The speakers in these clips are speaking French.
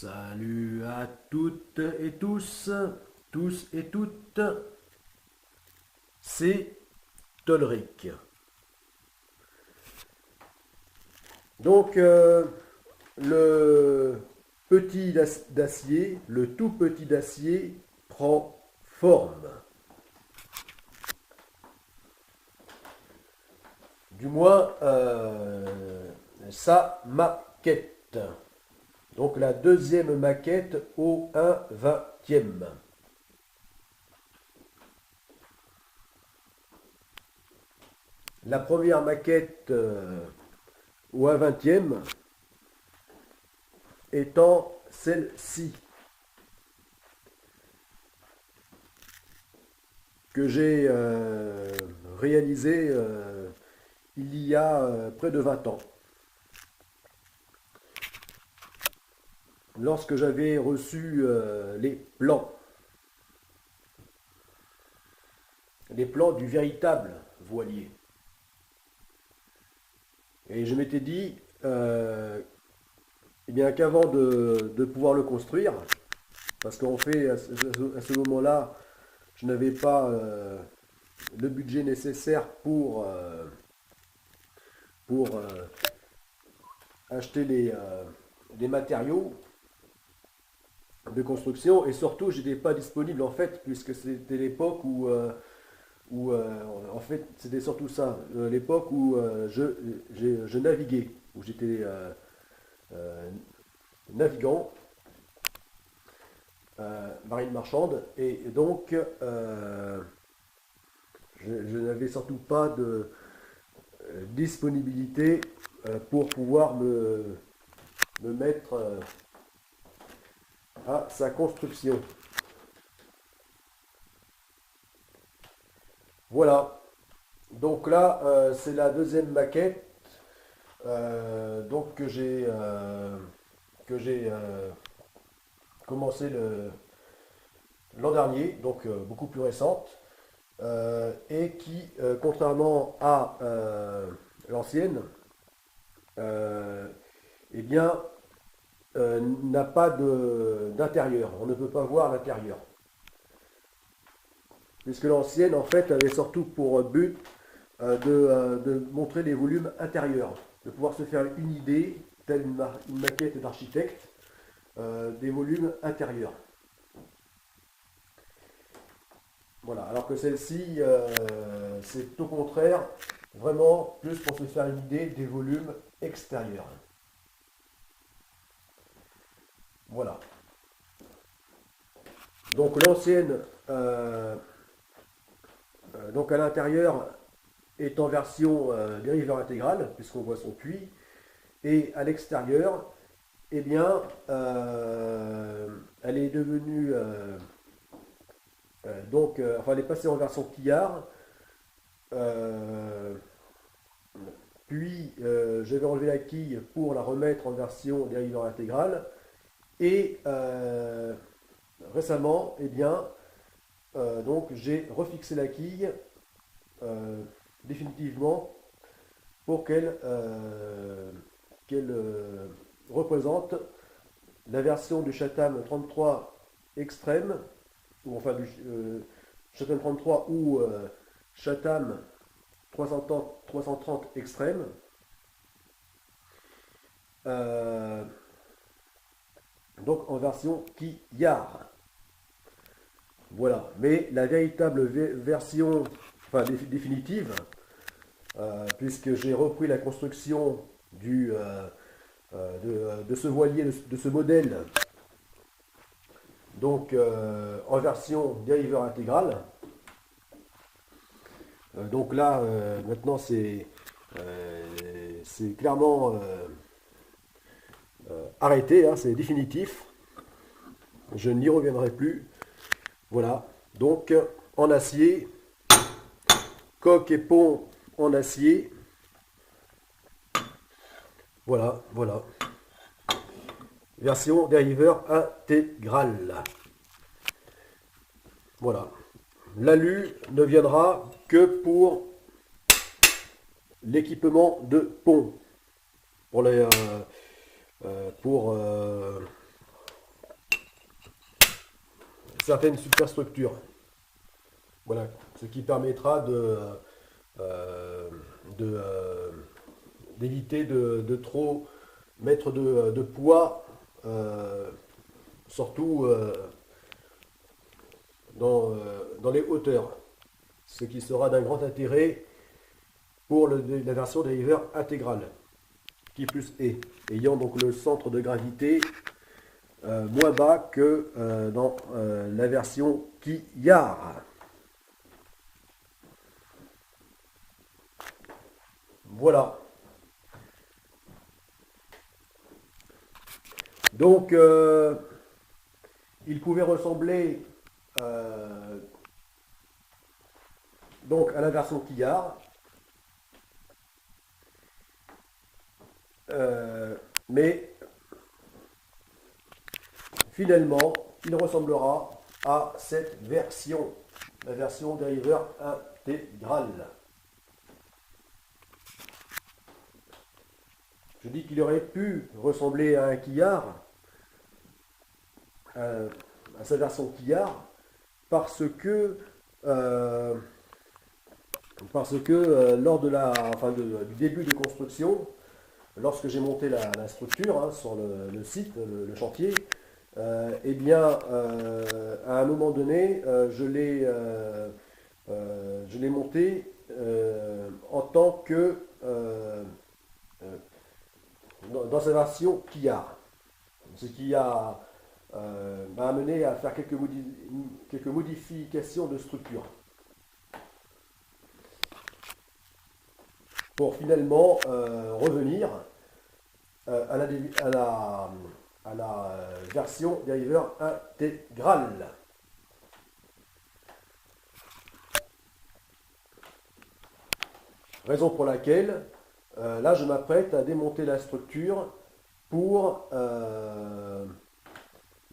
Salut à toutes et tous et toutes, c'est Tolric. Donc, le petit d'acier, le tout petit d'acier prend forme. Du moins, sa maquette. Donc la deuxième maquette au 1/20e. La première maquette au 1/20e étant celle-ci, que j'ai réalisée il y a près de 20 ans. Lorsque j'avais reçu les plans du véritable voilier. Et je m'étais dit, eh bien qu'avant de pouvoir le construire, parce qu'en fait, à ce moment-là, je n'avais pas le budget nécessaire pour acheter les matériaux de construction, et surtout, je n'étais pas disponible en fait, puisque c'était l'époque où en fait, c'était surtout ça, l'époque où je naviguais, où j'étais euh, navigant, marine marchande, et donc je n'avais surtout pas de disponibilité pour pouvoir me mettre à sa construction. Voilà, donc là c'est la deuxième maquette donc que j'ai commencé l'an dernier, donc beaucoup plus récente, et qui, contrairement à l'ancienne, euh, eh bien, n'a pas d'intérieur. On ne peut pas voir l'intérieur. Puisque l'ancienne, en fait, avait surtout pour but de montrer les volumes intérieurs, de pouvoir se faire une idée, telle une maquette d'architecte, des volumes intérieurs. Voilà, alors que celle-ci, c'est au contraire vraiment plus pour se faire une idée des volumes extérieurs. Voilà. Donc l'ancienne, donc à l'intérieur, est en version dériveur intégral, puisqu'on voit son puits, et à l'extérieur, eh bien, elle est devenue, enfin, elle est passée en version quillard, euh, puis je vais enlever la quille pour la remettre en version dériveur intégral, et récemment, eh bien, donc j'ai refixé la quille euh, définitivement pour qu'elle représente la version du Chatham 33 extrême, ou enfin du Chatham 33 ou Chatham 330 extrême, euh, donc en version quillard. Voilà, mais la véritable version, enfin définitive, puisque j'ai repris la construction de ce voilier, de ce modèle, donc en version dériveur intégral. Donc là, maintenant, c'est clairement arrêté, hein, c'est définitif. Je n'y reviendrai plus. Voilà, donc en acier, coque et pont en acier. Voilà, voilà. Version dériveur intégral. Voilà. L'alu ne viendra que pour l'équipement de pont. Pour certaines superstructures. Voilà, ce qui permettra d'éviter de trop mettre de poids, surtout dans les hauteurs, ce qui sera d'un grand intérêt pour la version driver intégrale, qui plus est, ayant donc le centre de gravité moins bas que dans la version Quillard. Voilà. Donc, il pouvait ressembler donc à la version Quillard, mais finalement, il ressemblera à cette version, la version driver intégrale. Je dis qu'il aurait pu ressembler à un Quillard, à sa version Quillard, parce que lors de du début de construction, lorsque j'ai monté la structure sur le site, le chantier, eh bien, à un moment donné, je l'ai monté en tant que dans sa version Quillard, ce qui m'a amené à faire quelques modifications de structure pour finalement revenir à la version driver intégrale. Raison pour laquelle là je m'apprête à démonter la structure pour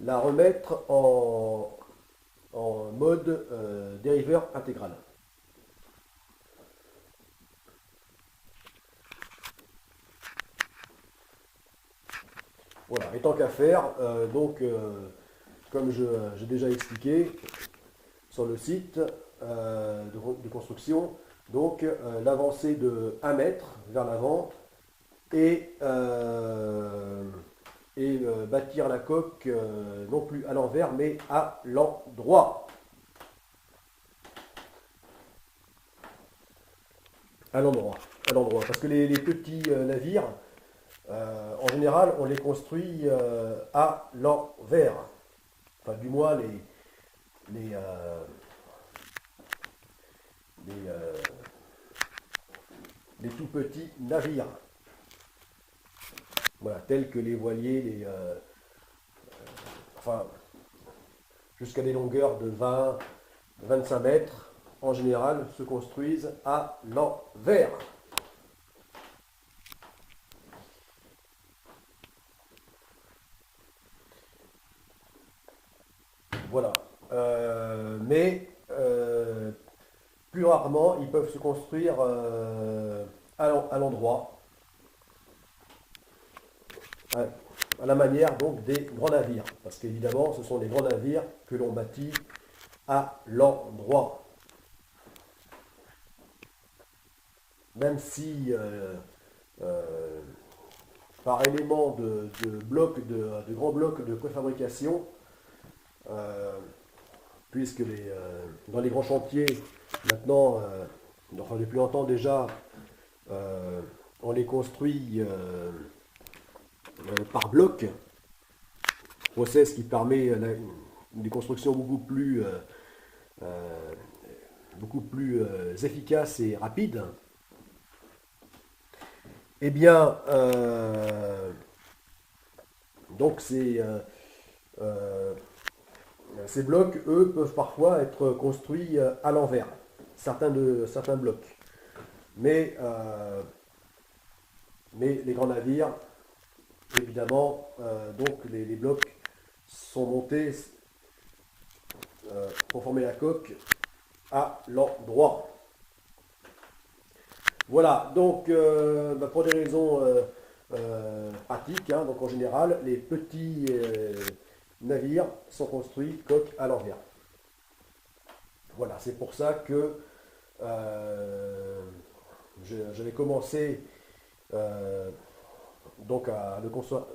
la remettre en mode driver intégral. Voilà, et tant qu'à faire, comme j'ai déjà expliqué sur le site de construction, l'avancée de 1 mètre vers l'avant et bâtir la coque non plus à l'envers mais à l'endroit. À l'endroit. Parce que les petits navires, en général, on les construit à l'envers. Enfin, du moins, les tout petits navires. Voilà, tels que les voiliers, jusqu'à des longueurs de 20-25 mètres, en général, se construisent à l'envers. Voilà. Mais plus rarement, ils peuvent se construire à l'endroit, à la manière donc des grands navires. Parce qu'évidemment, ce sont les grands navires que l'on bâtit à l'endroit. Même si par élément de grands blocs de préfabrication, puisque dans les grands chantiers, maintenant, depuis longtemps déjà, on les construit par bloc, process qui permet des constructions beaucoup plus efficaces et rapides. Eh bien, donc ces blocs, eux, peuvent parfois être construits à l'envers, certains blocs. Mais les grands navires, évidemment, donc les blocs sont montés pour former la coque à l'endroit. Voilà, donc pour des raisons pratiques, donc en général, les petits navires sont construits coque à l'envers. Voilà, c'est pour ça que j'avais commencé euh, donc à le construire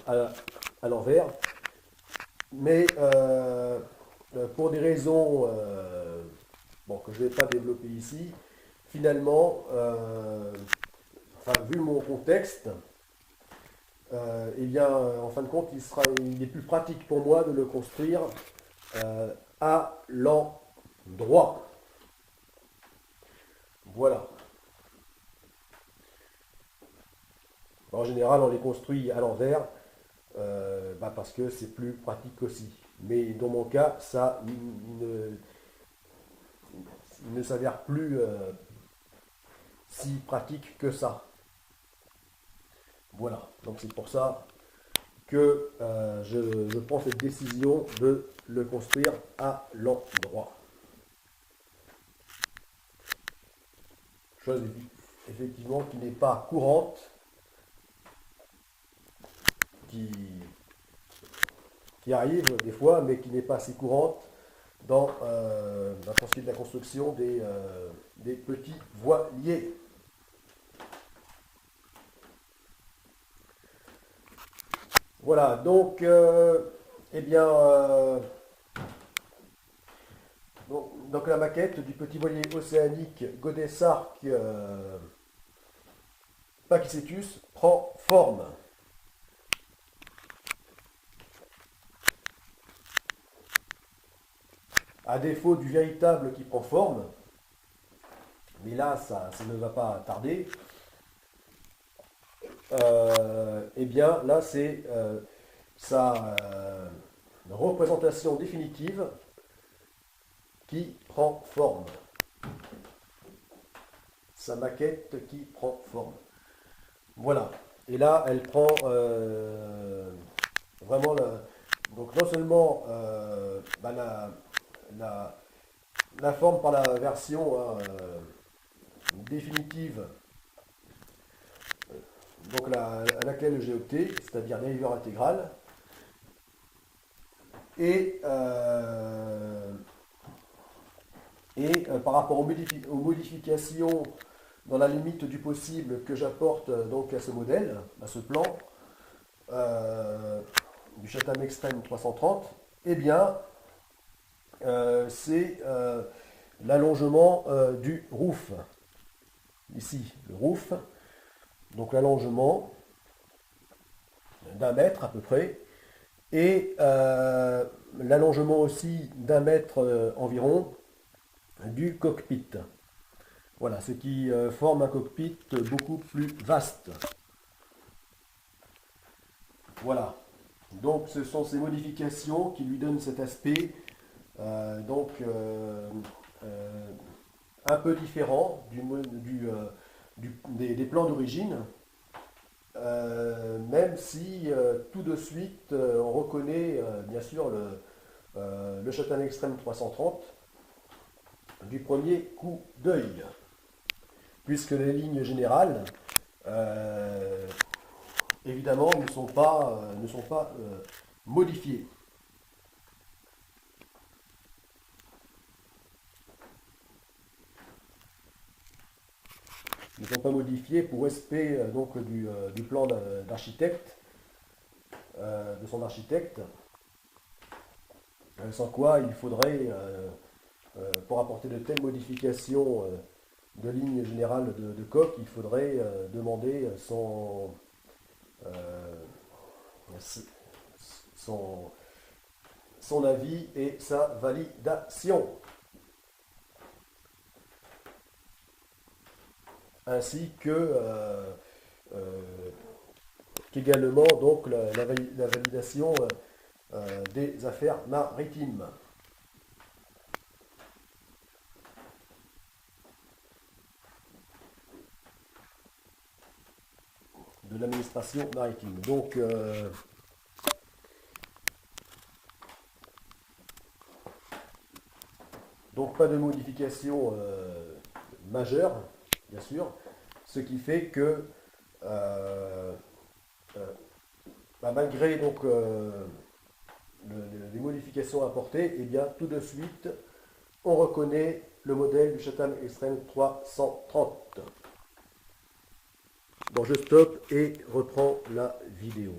à l'envers, mais pour des raisons bon, que je ne vais pas développer ici, finalement, enfin, vu mon contexte, eh bien, en fin de compte, il est plus pratique pour moi de le construire à l'endroit. Voilà. En général, on les construit à l'envers parce que c'est plus pratique aussi. Mais dans mon cas, ça il ne s'avère plus si pratique que ça. Voilà. Donc c'est pour ça que je prends cette décision de le construire à l'endroit. Chose effectivement qui n'est pas courante, qui, qui arrive des fois, mais qui n'est pas assez courante pour ce qui est de la construction des petits voiliers. Voilà, donc, eh bien, donc la maquette du petit voilier océanique Godessark Pakicetus prend forme. À défaut du véritable qui prend forme, mais là ça ne va pas tarder, eh bien là c'est sa représentation définitive qui prend forme. Sa maquette qui prend forme. Voilà. Et là, elle prend vraiment donc non seulement la, la forme par la version définitive, donc à laquelle j'ai opté, c'est-à-dire navire intégral, et, par rapport aux modifications dans la limite du possible que j'apporte donc à ce modèle, à ce plan du Chatham Extreme 330, eh bien c'est l'allongement du roof. Ici, le roof, donc l'allongement d'1 mètre à peu près, et l'allongement aussi d'1 mètre environ du cockpit. Voilà, ce qui forme un cockpit beaucoup plus vaste. Voilà. Donc ce sont ces modifications qui lui donnent cet aspect un peu différent des plans d'origine, même si tout de suite on reconnaît bien sûr le Chatham Extreme 330 du premier coup d'œil, puisque les lignes générales évidemment ne sont pas modifiées. Ne sont pas modifiées pour respect donc du plan d'architecte, de son architecte, sans quoi il faudrait, pour apporter de telles modifications de ligne générale de coque, il faudrait demander euh, son, son avis et sa validation. Ainsi que qu'également donc la validation des affaires maritimes. De l'administration maritime. Donc pas de modification majeure, bien sûr, ce qui fait que euh, malgré les modifications apportées, eh bien tout de suite on reconnaît le modèle du Chatham Extreme 330. Bon, je stoppe et reprends la vidéo.